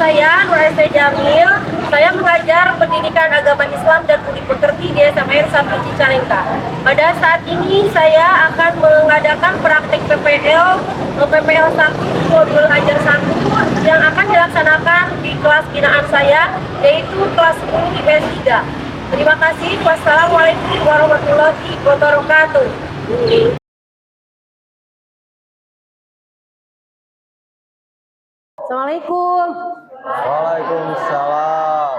saya Nur Esti Jamil. Saya mengajar pendidikan agama Islam dan budi pekerti di SMA 1 Cicalengka. Pada saat ini saya akan mengadakan praktik PPL 1 modul ajar 1 yang akan dilaksanakan di kelas binaan saya, yaitu kelas 10 IPS 3. Terima kasih. Wassalamualaikum warahmatullahi wabarakatuh. Assalamualaikum. Waalaikumsalam.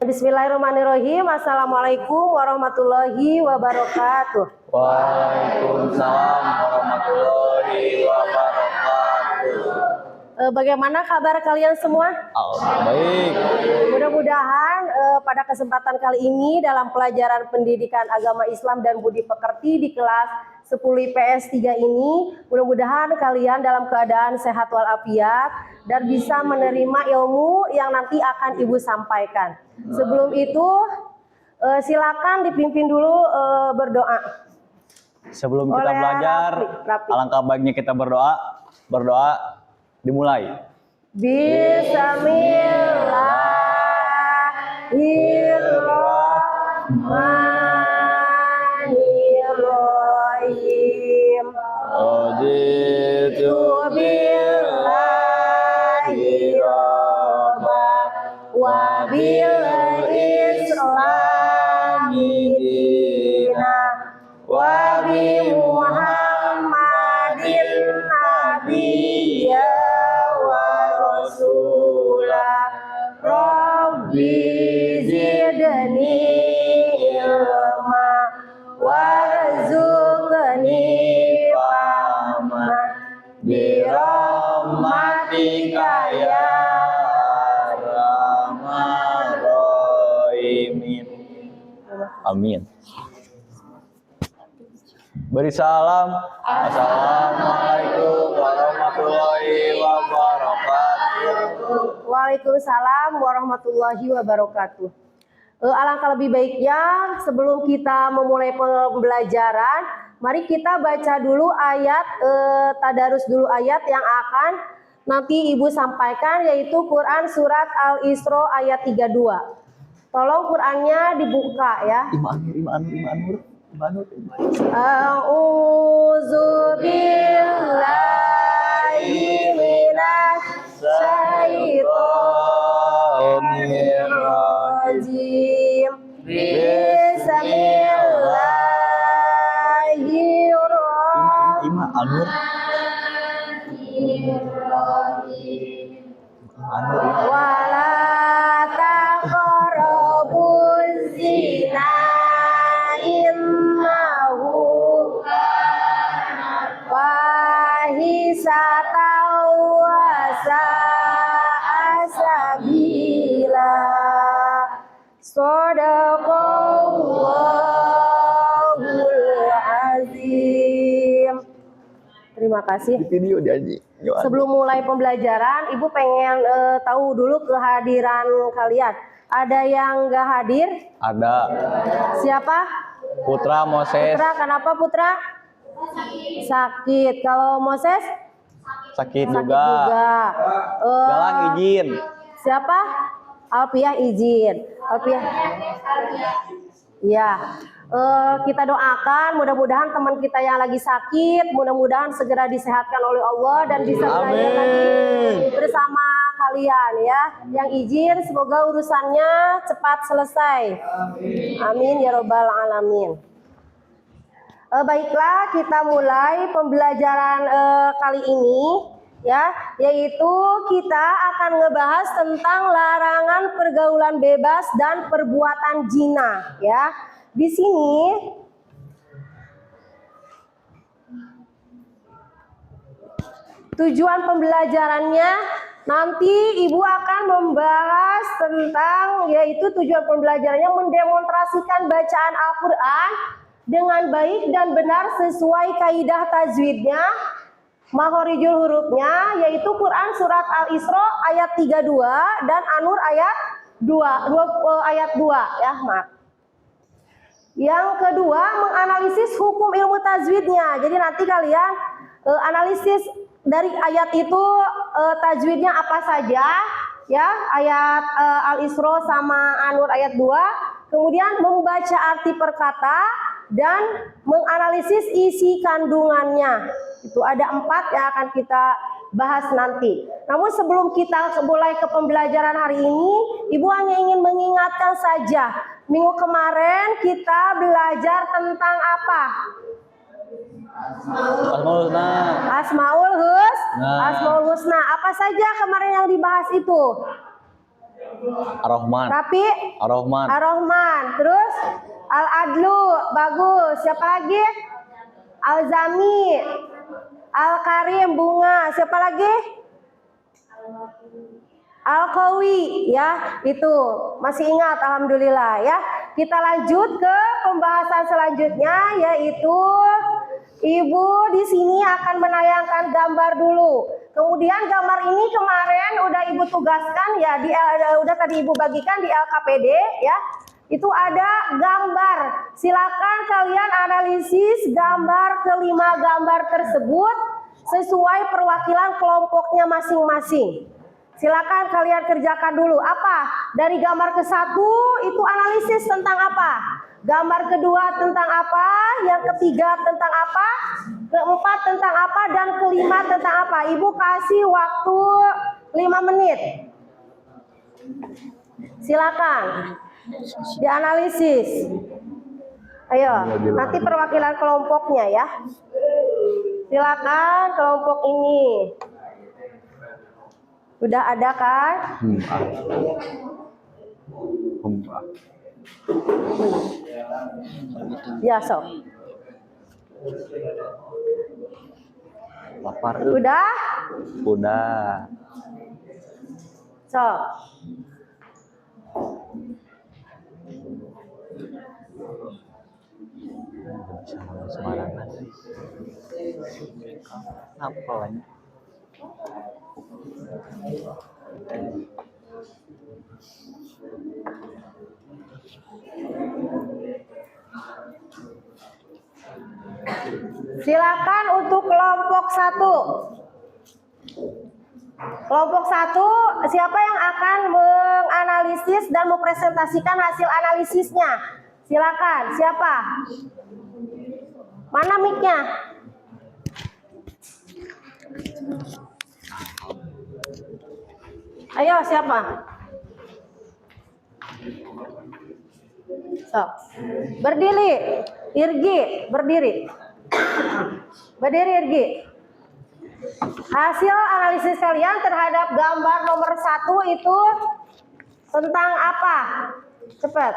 Bismillahirrahmanirrahim. Assalamualaikum warahmatullahi wabarakatuh. Waalaikumsalam warahmatullahi wabarakatuh. Bagaimana kabar kalian semua? Baik. Mudah-mudahan pada kesempatan kali ini dalam pelajaran pendidikan agama Islam dan budi pekerti di kelas 10 IPS 3 ini, mudah-mudahan kalian dalam keadaan sehat walafiat dan bisa menerima ilmu yang nanti akan Ibu sampaikan. Sebelum itu, silakan dipimpin dulu berdoa. Sebelum kita belajar, Rafi. alangkah baiknya kita berdoa. Berdoa dimulai. Bismillahirrahmanirrahim. Raditu billahi robba wa bil islami dina wa bi Muhammadin nabiyya wa rasulah. Rabbi zidni ilma warzuqni fahma birahmatika ya arhamar rahimin. Amin. Beri salam. Assalamualaikum warahmatullahi wabarakatuh. Waalaikumsalam warahmatullahi wabarakatuh. Alangkah lebih baiknya sebelum kita memulai pembelajaran, mari kita baca dulu ayat, tadarus dulu ayat yang akan nanti Ibu sampaikan, yaitu Quran Surat Al-Isra ayat 32. Tolong Qurannya dibuka ya. Imanur. A'udzu billahi minasy syaithanir rajim. Bismillahirrahmanirrahim. Wala taqrabuz zina innahu fahisatan wa sa'a sabila. Shadaqallahul azim. Terima kasih. Video janji. Sebelum mulai pembelajaran, Ibu pengen tahu dulu kehadiran kalian. Ada yang nggak hadir? Ada. Siapa? Putra Moses. Putra, kenapa Putra? Sakit. Kalau Moses? Sakit Sakit juga. Galang izin. Siapa? Alfiah izin. Alfiah. Ya. Kita doakan mudah-mudahan teman kita yang lagi sakit mudah-mudahan segera disehatkan oleh Allah dan bisa belajar lagi bersama kalian ya. Yang izin semoga urusannya cepat selesai. Amin ya robbal alamin. Baiklah, kita mulai pembelajaran kali ini ya, yaitu kita akan ngebahas tentang larangan pergaulan bebas dan perbuatan zina ya. Di sini tujuan pembelajarannya nanti Ibu akan membahas tentang, yaitu tujuan pembelajarannya mendemonstrasikan bacaan Al-Quran dengan baik dan benar sesuai kaidah tajwidnya, makhorijul hurufnya, yaitu Quran Surat Al-Isra ayat 32 dan An-Nur ayat 2 ya, maaf. Yang kedua, menganalisis hukum ilmu tajwidnya. Jadi nanti kalian analisis dari ayat itu tajwidnya apa saja ya, ayat Al-Isra sama An-Nur ayat 2, kemudian membaca arti per kata dan menganalisis isi kandungannya. Itu ada 4 yang akan kita bahas nanti. Namun sebelum kita mulai ke pembelajaran hari ini, Ibu hanya ingin mengingatkan saja, minggu kemarin kita belajar tentang apa? Asmaul Husna. Asmaul Husna. Apa saja kemarin yang dibahas itu? Ar-Rahman. Rapi? Ar-Rahman. Ar-Rahman. Terus Al-Adlu, bagus. Siapa lagi? Al-Zami. Al-Karim, bunga. Siapa lagi? Al-Qawi, ya, itu masih ingat, alhamdulillah ya. Kita lanjut ke pembahasan selanjutnya, yaitu Ibu di sini akan menayangkan gambar dulu. Kemudian gambar ini kemarin udah Ibu tugaskan ya, udah tadi Ibu bagikan di LKPD ya. Itu ada gambar. Silakan kalian analisis gambar kelima gambar tersebut sesuai perwakilan kelompoknya masing-masing. Silakan kalian kerjakan dulu. Apa? Dari gambar ke-1 itu analisis tentang apa? Gambar kedua tentang apa? Yang ketiga tentang apa? Keempat tentang apa? Dan kelima tentang apa? Ibu kasih waktu 5 menit. Silakan dianalisis. Ayo, nanti perwakilan kelompoknya ya. Silakan kelompok ini. Udah ada kan? Ya, so. Lapar. Udah? Udah. So. Sembarangan. Apa lagi? Silakan untuk kelompok 1. Kelompok 1, siapa yang akan menganalisis dan mempresentasikan hasil analisisnya? Silakan, siapa? Mana mic-nya? Ayo, siapa? So, berdiri, Irgi, berdiri. Berdiri, Irgi. Hasil analisis kalian terhadap gambar nomor 1 itu tentang apa? Cepat.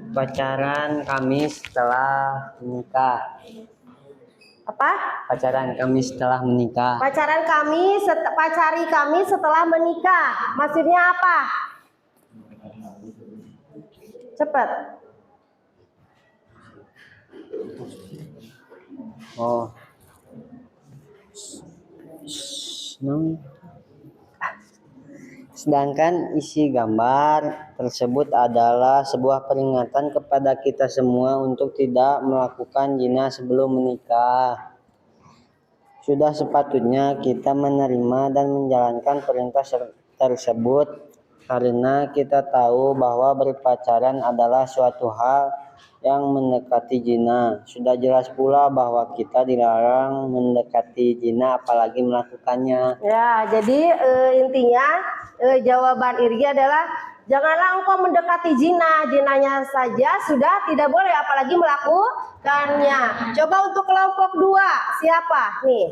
Pacaran kami setelah menikah. Apa? Pacaran kami setelah menikah. Pacaran kami, pacari kami setelah menikah. Maksudnya apa? Cepat. Oh. Sedangkan isi gambar tersebut adalah sebuah peringatan kepada kita semua untuk tidak melakukan zina sebelum menikah. Sudah sepatutnya kita menerima dan menjalankan perintah tersebut karena kita tahu bahwa berpacaran adalah suatu hal yang mendekati zina. Sudah jelas pula bahwa kita dilarang mendekati zina apalagi melakukannya. Ya, jadi intinya jawaban Irgi adalah janganlah engkau mendekati zina. Zinanya saja sudah tidak boleh apalagi melakukannya. Coba untuk kelompok 2, siapa? Nih.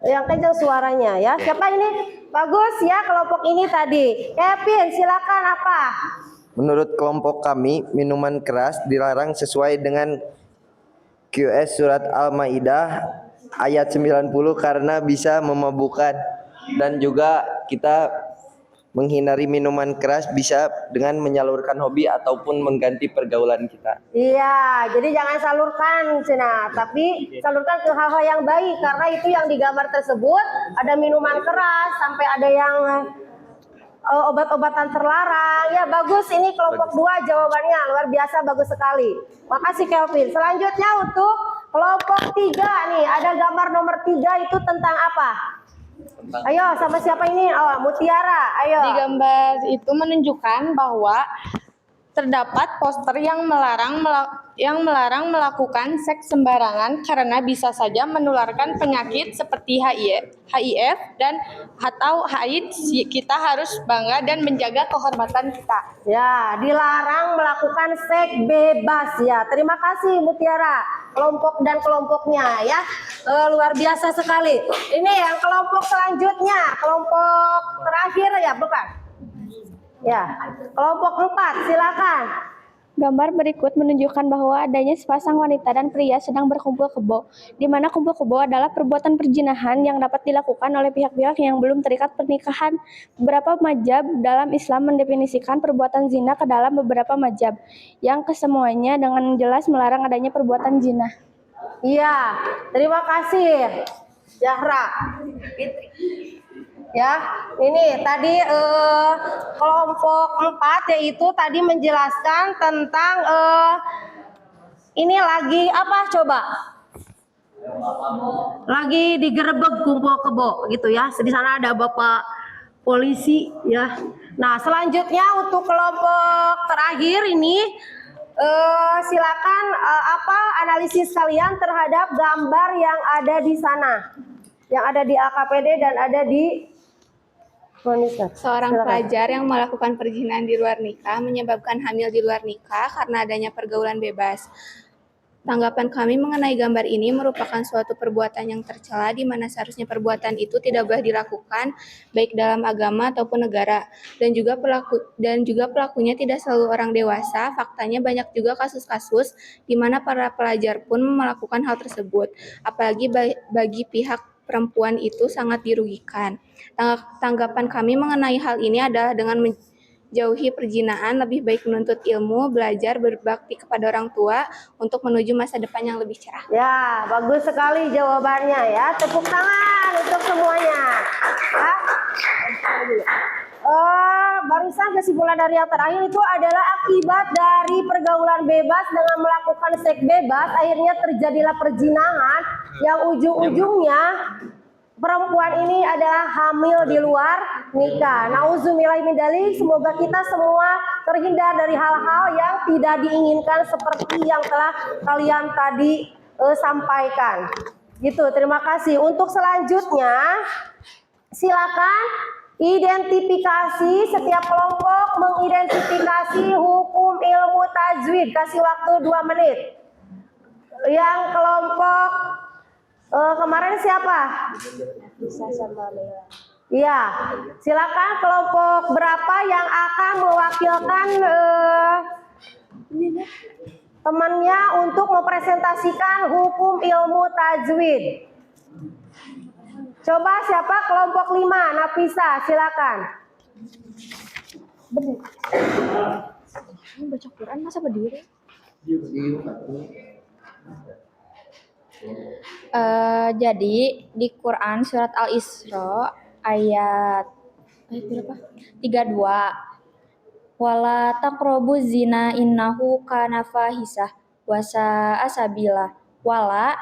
Yang kencang suaranya ya. Siapa ini? Bagus ya kelompok ini tadi. Kevin, silakan apa? Menurut kelompok kami, minuman keras dilarang sesuai dengan QS Surat Al-Maidah ayat 90 karena bisa memabukkan, dan juga kita menghindari minuman keras bisa dengan menyalurkan hobi ataupun mengganti pergaulan kita. Iya, jadi jangan salurkan, Cina, tapi salurkan ke hal-hal yang baik karena itu yang digambar tersebut ada minuman keras sampai ada yang obat-obatan terlarang. Ya bagus, ini kelompok 2 jawabannya luar biasa, bagus sekali. Makasih Kelvin. Selanjutnya untuk kelompok 3 nih, ada gambar nomor 3 itu tentang apa? Ayo, sama siapa ini? Oh, Mutiara. Ayo. Di gambar itu menunjukkan bahwa terdapat poster yang melarang melakukan seks sembarangan karena bisa saja menularkan penyakit seperti HIV dan atau AIDS. Kita harus bangga dan menjaga kehormatan kita. Ya, dilarang melakukan seks bebas ya. Terima kasih Mutiara, kelompok dan kelompoknya ya. Luar biasa sekali. Ini yang kelompok selanjutnya, kelompok terakhir ya, bukan? Ya, kelompok 4, silakan. Gambar berikut menunjukkan bahwa adanya sepasang wanita dan pria sedang berkumpul kebo, di mana kumpul kebo adalah perbuatan perzinahan yang dapat dilakukan oleh pihak-pihak yang belum terikat pernikahan. Beberapa mazhab dalam Islam mendefinisikan perbuatan zina ke dalam beberapa mazhab, yang kesemuanya dengan jelas melarang adanya perbuatan zina. Iya, terima kasih Zahra. Ya, ini tadi kelompok 4 yaitu tadi menjelaskan tentang ini lagi apa coba? Lagi digerebek kumpul kebo gitu ya. Di sana ada Bapak polisi ya. Nah, selanjutnya untuk kelompok terakhir ini silakan apa analisis kalian terhadap gambar yang ada di sana. Yang ada di AKPD dan ada di Seorang pelajar yang melakukan perzinahan di luar nikah menyebabkan hamil di luar nikah karena adanya pergaulan bebas. Tanggapan kami mengenai gambar ini merupakan suatu perbuatan yang tercela di mana seharusnya perbuatan itu tidak boleh dilakukan baik dalam agama ataupun negara, dan juga pelakunya tidak selalu orang dewasa. Faktanya banyak juga kasus-kasus di mana para pelajar pun melakukan hal tersebut, apalagi bagi pihak perempuan itu sangat dirugikan. Tanggapan kami mengenai hal ini adalah dengan menjauhi perzinahan, lebih baik menuntut ilmu, belajar, berbakti kepada orang tua untuk menuju masa depan yang lebih cerah. Ya, bagus sekali jawabannya ya. Tepuk tangan untuk semuanya. Ya. Barusan kesimpulan dari yang terakhir itu adalah akibat dari pergaulan bebas dengan melakukan seks bebas, akhirnya terjadilah perzinahan yang ujung-ujungnya perempuan ini adalah hamil di luar nikah. Nauzubillah min dzalik. Semoga kita semua terhindar dari hal-hal yang tidak diinginkan seperti yang telah kalian tadi sampaikan. Gitu, terima kasih. Untuk selanjutnya silakan identifikasi, setiap kelompok mengidentifikasi hukum ilmu tajwid. Kasih waktu 2 menit. Yang kelompok kemarin siapa? Bisa sama Mela. Iya, silakan kelompok berapa yang akan mewakilkan temannya untuk mempresentasikan hukum ilmu tajwid. Coba siapa? Kelompok 5, Nafisa, silakan. Ini baca Quran masa berdiri? Jadi di Quran surat Al-Isra ayat berapa? 32. Wala taqrabuz zina innahu kana fahisah wa sa'a sabila. Wala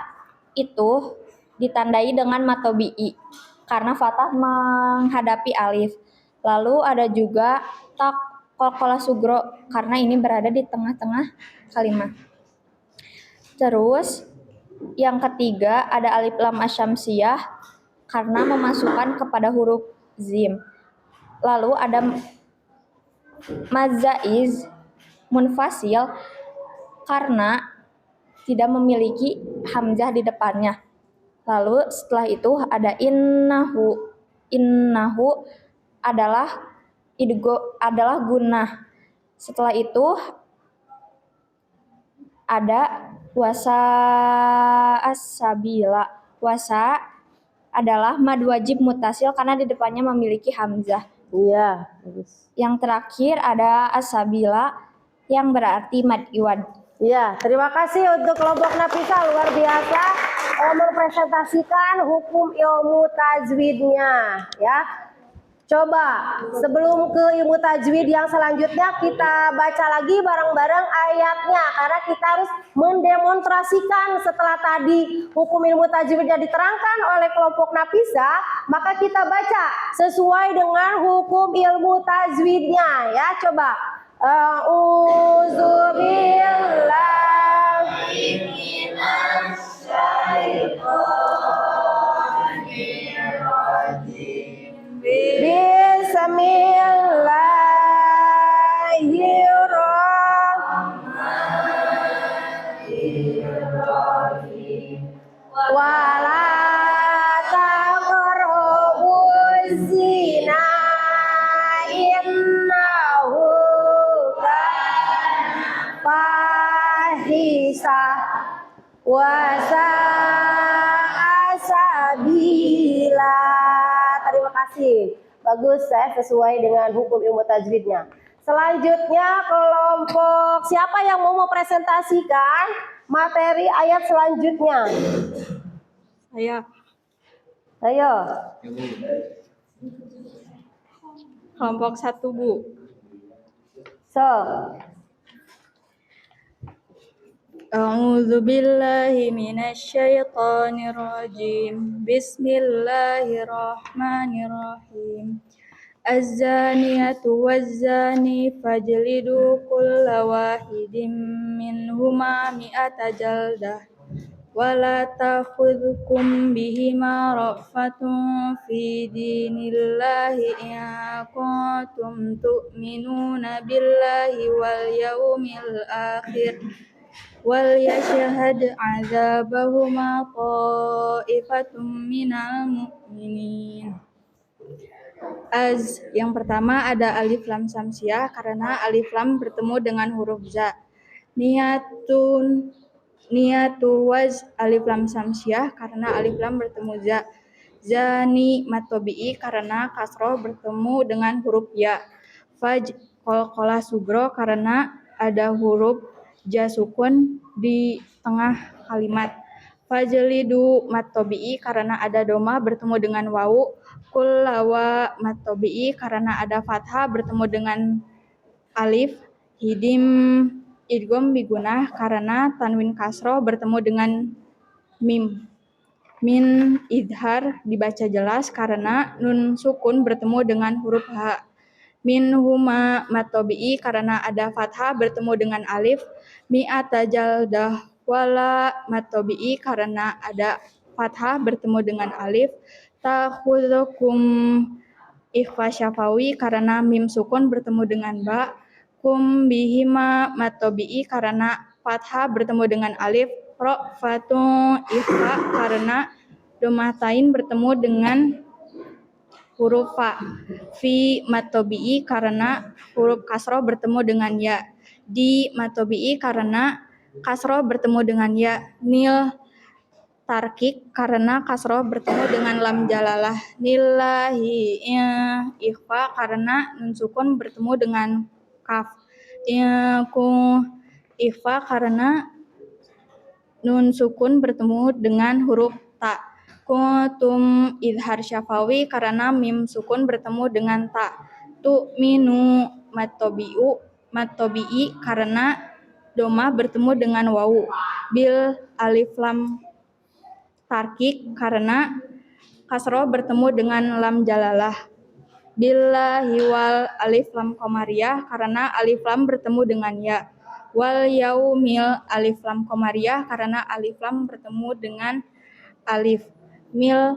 itu ditandai dengan matobi'i karena fathah menghadapi alif. Lalu ada juga tak qalqalah sugro karena ini berada di tengah-tengah kalimat. Terus yang ketiga ada alif lam asyamsiyah karena memasukkan kepada huruf zim. Lalu ada mazaiz munfasil karena tidak memiliki hamzah di depannya. Lalu setelah itu ada innahu. Innahu adalah gunnah. Setelah itu ada wasa as-sabila. Wasa adalah mad wajib mutasil karena di depannya memiliki hamzah. Iya, bagus. Yang terakhir ada as-sabila yang berarti mad iwad. Ya, terima kasih untuk kelompok Nafisa, luar biasa mempresentasikan hukum ilmu tajwidnya ya. Coba sebelum ke ilmu tajwid yang selanjutnya kita baca lagi bareng-bareng ayatnya karena kita harus mendemonstrasikan setelah tadi hukum ilmu tajwidnya diterangkan oleh kelompok Nafisa, maka kita baca sesuai dengan hukum ilmu tajwidnya ya. Coba Auzubillahi Bismillahirrahmanirrahim. Wala taqrabuz zina innahu kana fahisah wa sa'a sabila. Terima kasih. Bagus ya, sesuai dengan hukum ilmu tajwidnya. Selanjutnya kelompok siapa yang mau mempresentasikan materi ayat selanjutnya? Saya Ayo. kelompok 1, Bu. So. A'udzu billahi minasyaitonir rajim. Bismillahirrahmanirrahim. Az-zaniyatu waz-zani fajlidu kulla wahidin minhuma mi'ata jaldah. Wala ta'khudhukum bihima ra'fatun fi dinillahi in kuntum tu'minuna billahi wal yawmil akhir. Wal yashhad 'adzabahuma ta'ifatum minal mu'minin. Az yang pertama ada alif lam samsiah karena alif lam bertemu dengan huruf za. Niyatu waz alif lam samsiah karena alif lam bertemu za. Zani matobi'i karena kasroh bertemu dengan huruf ya. Faj qalqalah sugro karena ada huruf ja sukun di tengah kalimat. Fajlidu matobi'i karena ada doma bertemu dengan wawu. Kullawa matobi'i karena ada fathah bertemu dengan alif. Hidim idgham bigunah karena tanwin kasroh bertemu dengan mim. Min idhar dibaca jelas karena nun sukun bertemu dengan huruf ha. Min huma matobi'i karena ada fathah bertemu dengan alif. Mi'ata jaldah wala matobi'i karena ada fathah bertemu dengan alif. Takhudhukum ikhfa syafawi karena mim sukun bertemu dengan ba. Kum bihima matobi'i karena fathah bertemu dengan alif. Ra'fatun ikhfa karena domatain bertemu dengan huruf fa. Fi matobi'i karena huruf kasroh bertemu dengan ya. Di matobi'i karena kasroh bertemu dengan ya. Nil tarkik karena kasroh bertemu dengan lam jalalah. Nillahi ikhfa karena nun sukun bertemu dengan kaf. Ikhfa karena nun sukun bertemu dengan huruf ta. Kuntum idhar syafawi karena mim sukun bertemu dengan ta. Tu'minu matobi'i karena doma bertemu dengan wawu. Bil alif lam tarkik karena kasroh bertemu dengan lam jalalah. Billahi wal alif lam qamariyah karena alif lam bertemu dengan ya. Wal yaumil alif lam qamariyah karena alif lam bertemu dengan alif. Mil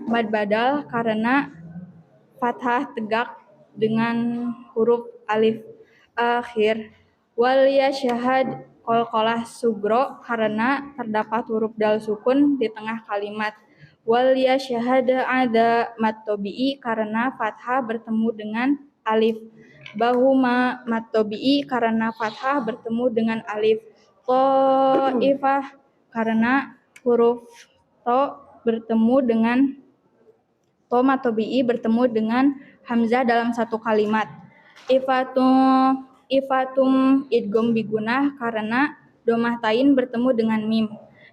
mad badal karena fathah tegak dengan huruf alif akhir. Wal yashhad qalqalah sugro karena terdapat huruf dal sukun di tengah kalimat. Wal yashhad ada matobi'i karena fathah bertemu dengan alif. Bahuma matobi'i karena fathah bertemu dengan alif. Ta'ifah karena huruf to bertemu dengan to matobi'i bertemu dengan hamzah dalam satu kalimat. Ifatum idgham bigunah karena domah tain bertemu dengan mim.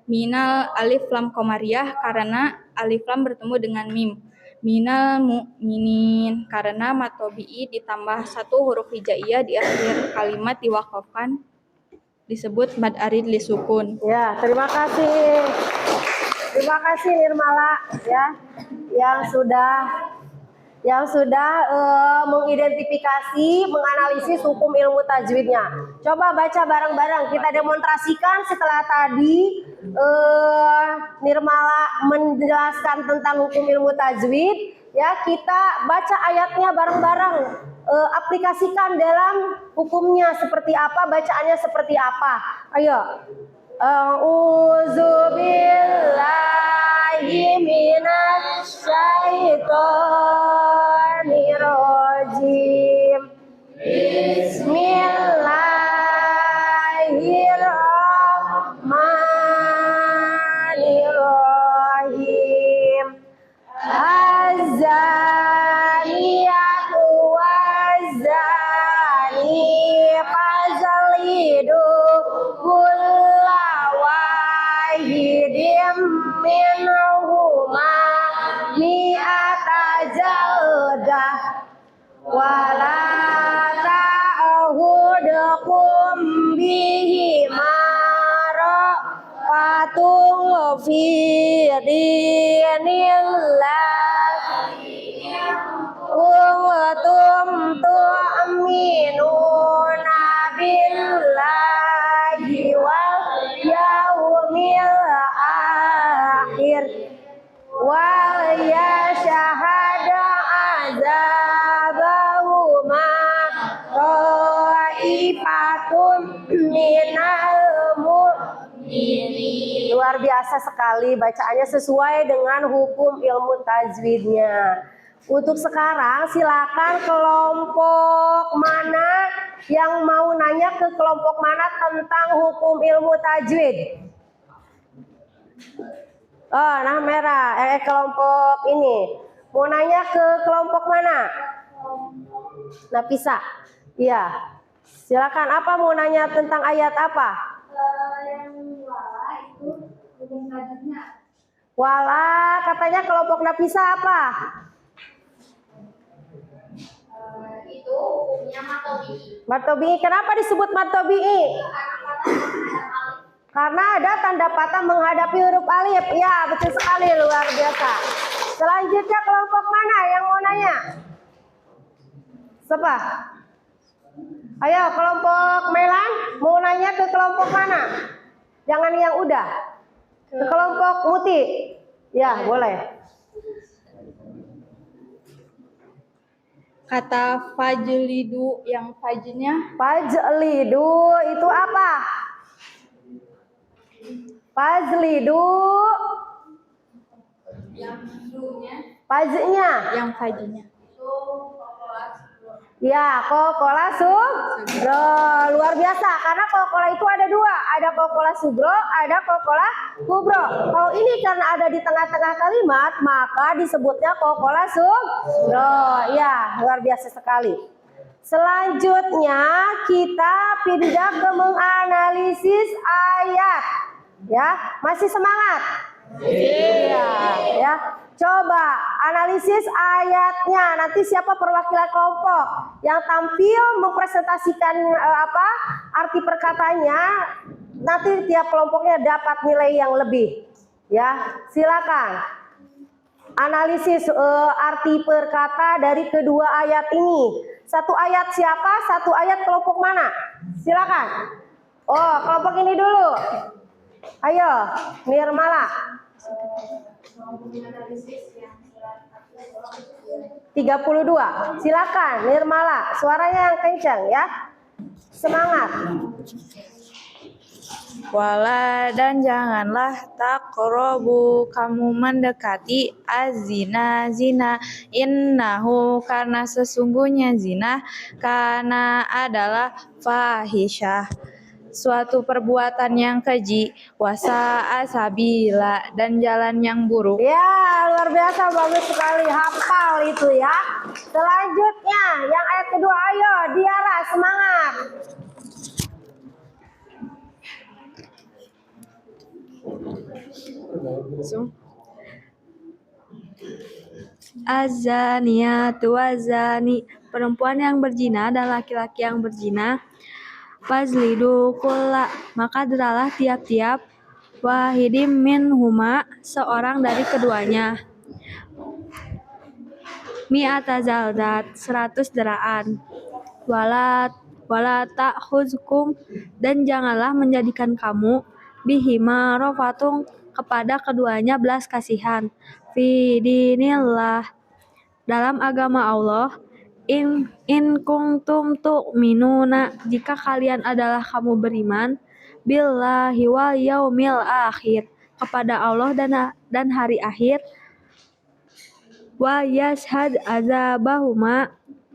Minal alif lam qamariyah karena alif lam bertemu dengan mim. minal mu'minin, karena mad tabi'i ditambah satu huruf hijaiyah di akhir kalimat diwakafkan disebut mad arid li sukun. Ya, terima kasih. Terima kasih Nirmala ya yang sudah mengidentifikasi, menganalisis hukum ilmu tajwidnya. Coba baca bareng-bareng, kita demonstrasikan setelah tadi Nirmala menjelaskan tentang hukum ilmu tajwid. Ya, kita baca ayatnya bareng-bareng, aplikasikan dalam hukumnya seperti apa, bacaannya seperti apa. Ayo. A'udzu billahi minasy syaithanir rajim. Bismillahirrahmanirrahim. Az-zaniyatu waz-zani fajlidu kulla wahidin minhuma mi'ata jaldah wala ta'hudukum bihi marafatung fi dinillah kuntum tu'minuna billahi wal yaumil akhir wal yashhadu azabahuma ta'ifatun minal mu'minin. Luar biasa sekali bacaannya sesuai dengan hukum ilmu tajwidnya. Untuk sekarang silakan kelompok mana yang mau nanya ke kelompok mana tentang hukum ilmu tajwid. Oh, nah merah, kelompok ini. Mau nanya ke kelompok mana? Nafisa. Iya. Silakan, apa mau nanya tentang ayat apa? Yang wala itu hukum tajwidnya. Wala, katanya kelompok Nafisa apa? Itu hukumnya mad tabi'i. Mad tabi'i. Kenapa disebut mad tabi'i? Karena ada tanda patah menghadapi huruf alif. Ya, betul sekali, luar biasa. Selanjutnya kelompok mana yang mau nanya? Siapa? Ayo, kelompok Melan mau nanya ke kelompok mana? Jangan yang udah. Ke kelompok Muti. Ya, boleh. Kata fajlidu yang fajnya Fajlidu itu apa? Fajlidu. Fajnya. yang fajnya. Ya, kokola sugro. Luar biasa, karena kokola itu ada dua. Ada kokola sugro, ada kokola kubro. Kalau ini karena ada di tengah-tengah kalimat, maka disebutnya kokola sugro. Ya, luar biasa sekali. Selanjutnya kita pindah ke menganalisis ayat. Ya, masih semangat? Iya, ya. Coba analisis ayatnya. Nanti siapa perwakilan kelompok yang tampil mempresentasikan arti perkataannya, nanti tiap kelompoknya dapat nilai yang lebih. Ya, silakan. Analisis arti perkata dari kedua ayat ini. Satu ayat siapa? Satu ayat kelompok mana? Silakan. Oh, kelompok ini dulu. Ayo, Nirmala. 32. Silakan Nirmala, suaranya yang kencang ya. Semangat. Wala dan janganlah taqrabu kamu mendekati azina zina innahu karena sesungguhnya zina karena adalah fahisyah suatu perbuatan yang keji wasa asabila dan jalan yang buruk. Ya, luar biasa, bagus sekali, hafal itu ya. Selanjutnya yang ayat kedua, ayo Diara, semangat. azaniyatu wazani, perempuan yang berzina dan laki-laki yang berzina, fazlidu kulla, maka deralah tiap-tiap wahidim minhuma, seorang dari keduanya, mi'ata zaldat, 100 deraan, wala ta'khuzkum, dan janganlah menjadikan kamu bihima rofatung, kepada keduanya belas kasihan, fi dinillah, dalam agama Allah, in kuntum tu'minuna, jika kalian adalah kamu beriman, billahi wal yaumil akhir, kepada Allah dan hari akhir, wa yashhad azabahuma,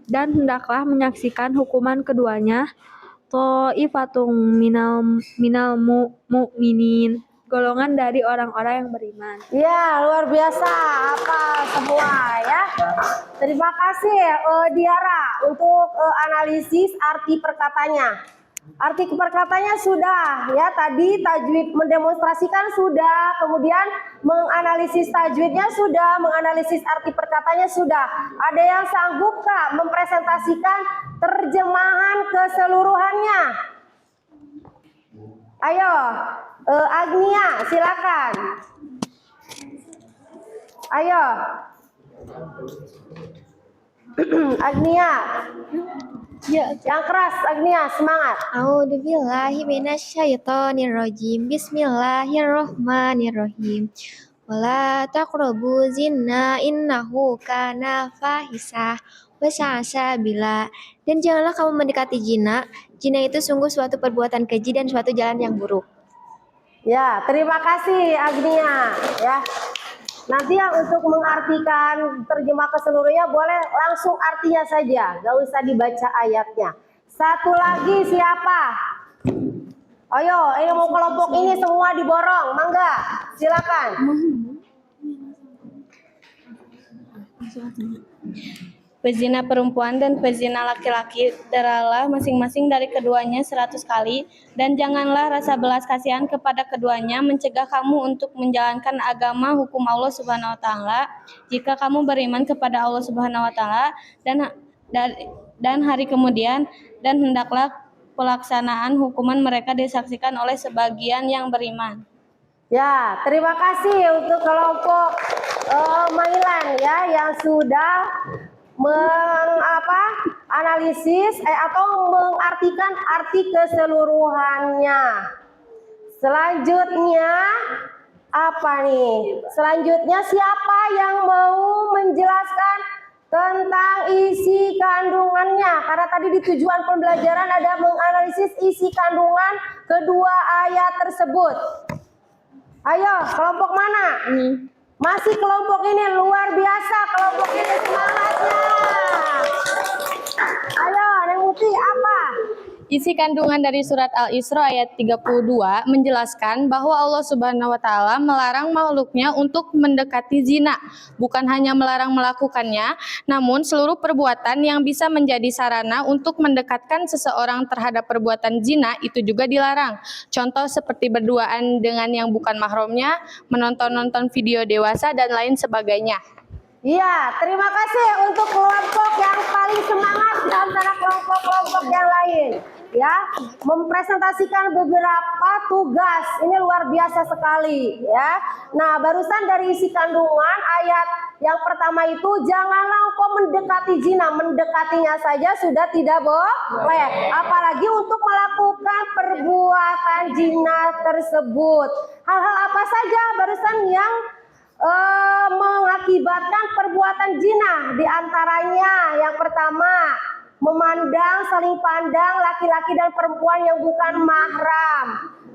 dan hendaklah menyaksikan hukuman keduanya, ta'ifatung minal mu'minin, golongan dari orang-orang yang beriman. Ya, luar biasa apa semua ya. Terima kasih Diara untuk analisis arti perkatanya. Arti perkatanya sudah ya, tadi tajwid mendemonstrasikan sudah, kemudian menganalisis tajwidnya sudah, menganalisis arti perkatanya sudah. Ada yang sanggup Kak mempresentasikan terjemahan keseluruhannya? Ayo, Agnia, silakan. Ayo, Agnia. Yang keras, Agnia, semangat. A'udzubillahi minasyaitonirrajim. Bismillahirrahmanirrahim. Wala taqrabu zina innahu kana fahisah wa sa'a sabila. Dan janganlah kamu mendekati zina. Zina itu sungguh suatu perbuatan keji dan suatu jalan yang buruk. Ya, terima kasih Agnia ya. Nanti yang untuk mengartikan terjemah keseluruhannya boleh langsung artinya saja, gak usah dibaca ayatnya. Satu lagi siapa? Ayo, ini mau kelompok ini semua diborong, mangga, silakan. Pezina perempuan dan pezina laki-laki deralah masing-masing dari keduanya 100 kali, dan janganlah rasa belas kasihan kepada keduanya mencegah kamu untuk menjalankan agama hukum Allah Subhanahu wa taala jika kamu beriman kepada Allah Subhanahu wa taala dan hari kemudian, dan hendaklah pelaksanaan hukuman mereka disaksikan oleh sebagian yang beriman. Ya, terima kasih untuk kelompok Mailan ya yang sudah analisis atau mengartikan arti keseluruhannya. Selanjutnya apa nih? Selanjutnya siapa yang mau menjelaskan tentang isi kandungannya? Karena tadi di tujuan pembelajaran ada menganalisis isi kandungan kedua ayat tersebut. Ayo, kelompok mana? Masih kelompok ini, luar biasa kelompok ini, semangatnya. Ayo, Neng Muti, apa? Isi kandungan dari surat Al-Isra ayat 32 menjelaskan bahwa Allah Subhanahu wa taala melarang makhluknya untuk mendekati zina. Bukan hanya melarang melakukannya, namun seluruh perbuatan yang bisa menjadi sarana untuk mendekatkan seseorang terhadap perbuatan zina itu juga dilarang. Contoh seperti berduaan dengan yang bukan mahramnya, menonton-nonton video dewasa, dan lain sebagainya. Iya, terima kasih untuk kelompok yang paling semangat di antara kelompok-kelompok yang lain. Ya, mempresentasikan beberapa tugas. Ini luar biasa sekali ya. Nah, barusan dari isi kandungan ayat yang pertama itu, janganlah engkau mendekati zina. Mendekatinya saja sudah tidak boleh, apalagi untuk melakukan perbuatan zina tersebut. Hal-hal apa saja barusan yang mengakibatkan perbuatan zina? Di antaranya yang pertama, memandang, saling pandang laki-laki dan perempuan yang bukan mahram,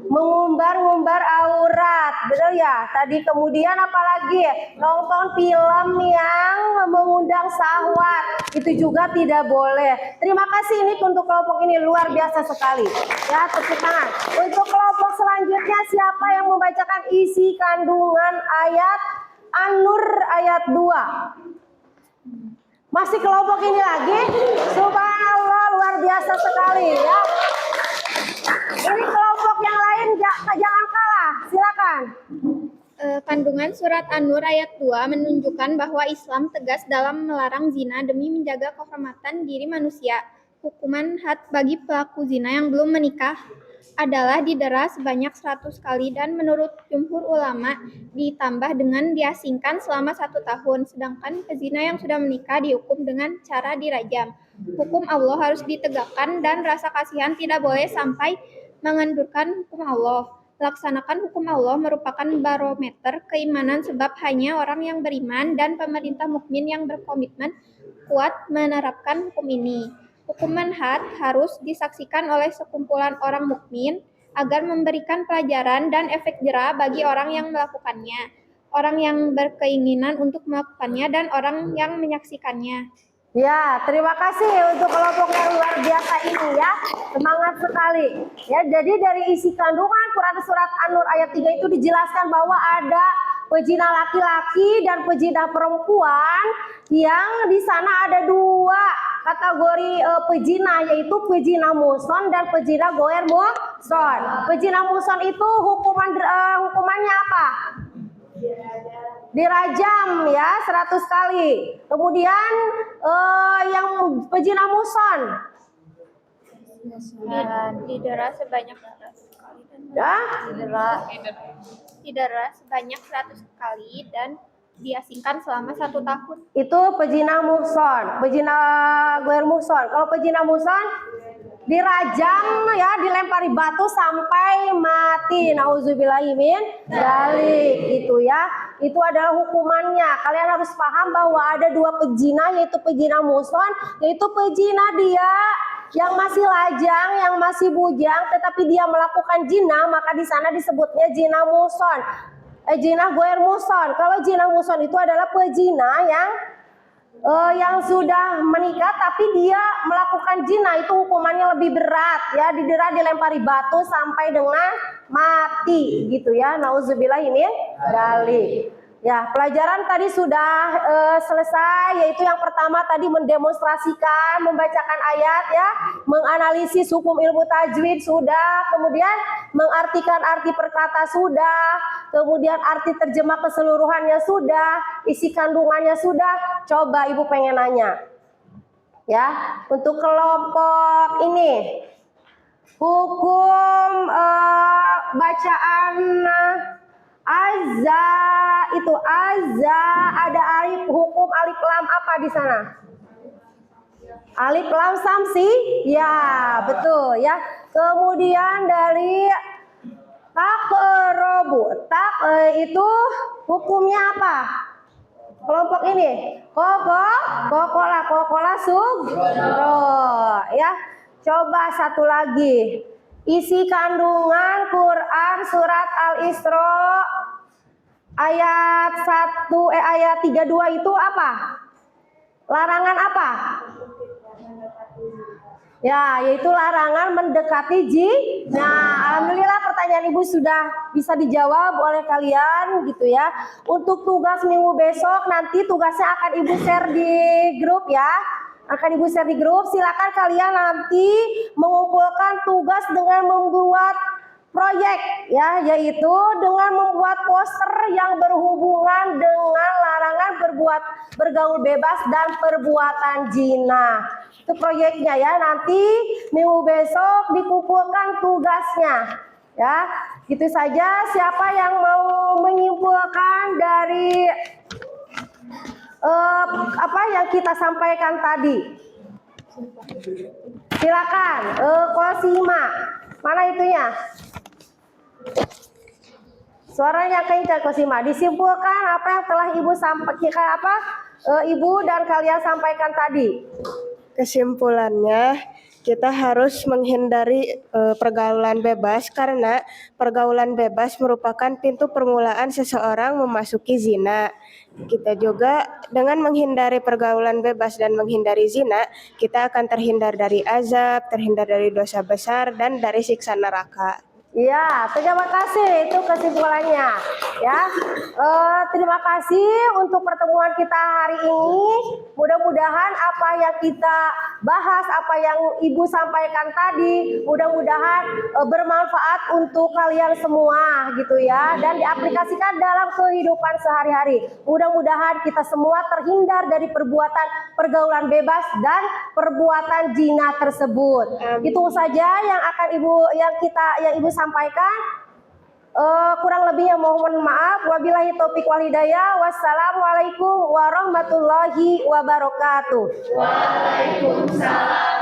mengumbar-ngumbar aurat, betul ya? Tadi kemudian apalagi nonton film yang mengundang syahwat, itu juga tidak boleh. Terima kasih ini untuk kelompok ini, luar biasa sekali. Ya, tepuk tangan. Untuk kelompok selanjutnya siapa yang membacakan isi kandungan ayat An-Nur ayat 2? Masih kelompok ini lagi? Subhanallah, luar biasa sekali ya. Ini kelompok yang lain jangan kalah, silakan. Kandungan surat An-Nur ayat 2 menunjukkan bahwa Islam tegas dalam melarang zina demi menjaga kehormatan diri manusia. Hukuman had bagi pelaku zina yang belum menikah adalah didera sebanyak 100 kali dan menurut jumhur ulama ditambah dengan diasingkan selama 1 tahun. Sedangkan pezina yang sudah menikah dihukum dengan cara dirajam. Hukum Allah harus ditegakkan dan rasa kasihan tidak boleh sampai mengendurkan hukum Allah. Laksanakan hukum Allah merupakan barometer keimanan sebab hanya orang yang beriman dan pemerintah mukmin yang berkomitmen kuat menerapkan hukum ini. Hukuman had harus disaksikan oleh sekumpulan orang mukmin agar memberikan pelajaran dan efek jera bagi orang yang melakukannya, orang yang berkeinginan untuk melakukannya, dan orang yang menyaksikannya. Ya, terima kasih untuk kelompok yang luar biasa ini ya. Semangat sekali. Ya, jadi dari isi kandungan Quran surat An-Nur ayat 3 itu dijelaskan bahwa ada pezina laki-laki dan pezina perempuan, yang di sana ada 2 kategori pezina, yaitu pezina muson dan pezina goer muson. Pezina muson itu hukumannya apa? Dirajam ya 100 kali. Kemudian yang pezina muson Didera sebanyak 100 kali didera sebanyak 100 kali dan diasingkan selama 1 tahun. Itu pezina muson, pezina goer muson. Kalau pezina muson dirajam ya, dilempari batu sampai mati. Nauzubillahi min dzalik. Itu ya, itu adalah hukumannya. Kalian harus paham bahwa ada 2 pezina, yaitu pezina muson, yaitu pezina dia yang masih lajang, yang masih bujang, tetapi dia melakukan zina, maka di sana disebutnya zina muson. Zina goer muson. Kalau zina muson itu adalah pezina yang sudah menikah tapi dia melakukan zina, itu hukumannya lebih berat ya, didera, dilempari batu sampai dengan mati gitu ya. Nauzubillahi min dzalik. Ya, pelajaran tadi sudah selesai, yaitu yang pertama tadi mendemonstrasikan, membacakan ayat ya, menganalisis hukum ilmu tajwid sudah, kemudian mengartikan arti perkata sudah, kemudian arti terjemah keseluruhannya sudah, isi kandungannya sudah. Coba Ibu pengen nanya ya, untuk kelompok ini hukum bacaan azza, itu azza ada hukum alif lam apa di sana? Alif lam samsi, ya betul ya. Kemudian dari taqrobu, itu hukumnya apa? Kelompok ini kokola sugro ya. Coba satu lagi, isi kandungan Quran surat Al-Isra ayat 32 itu apa? Larangan apa? Ya, yaitu larangan mendekati zina. Alhamdulillah pertanyaan Ibu sudah bisa dijawab oleh kalian gitu ya. Untuk tugas minggu besok nanti tugasnya akan Ibu share di grup ya. Akan Ibu share di grup. Silakan kalian nanti mengumpulkan tugas dengan membuat proyek ya, yaitu dengan membuat poster yang berhubungan dengan larangan bergaul bebas dan perbuatan zina. Itu proyeknya ya, nanti minggu besok dikumpulkan tugasnya ya. Gitu saja. Siapa yang mau menyimpulkan dari apa yang kita sampaikan tadi? Silakan. Kosima, mana itunya? Suaranya kencang Kosima. Disimpulkan apa yang telah Ibu sampaikan, Ibu dan kalian sampaikan tadi. Kesimpulannya, kita harus menghindari pergaulan bebas karena pergaulan bebas merupakan pintu permulaan seseorang memasuki zina. Kita juga dengan menghindari pergaulan bebas dan menghindari zina, kita akan terhindar dari azab, terhindar dari dosa besar, dan dari siksa neraka. Ya, terima kasih, itu kesimpulannya ya. Terima kasih untuk pertemuan kita hari ini. Mudah-mudahan apa yang kita bahas apa yang Ibu sampaikan tadi. Mudah-mudahan bermanfaat untuk kalian semua gitu ya, dan diaplikasikan dalam kehidupan sehari-hari. Mudah-mudahan kita semua terhindar dari perbuatan pergaulan bebas dan perbuatan zina tersebut. Itu saja yang akan Ibu sampaikan. Kurang lebihnya mohon maaf. Wabillahi taufik wal hidayah. Wassalamualaikum warahmatullahi wabarakatuh. Waalaikumsalam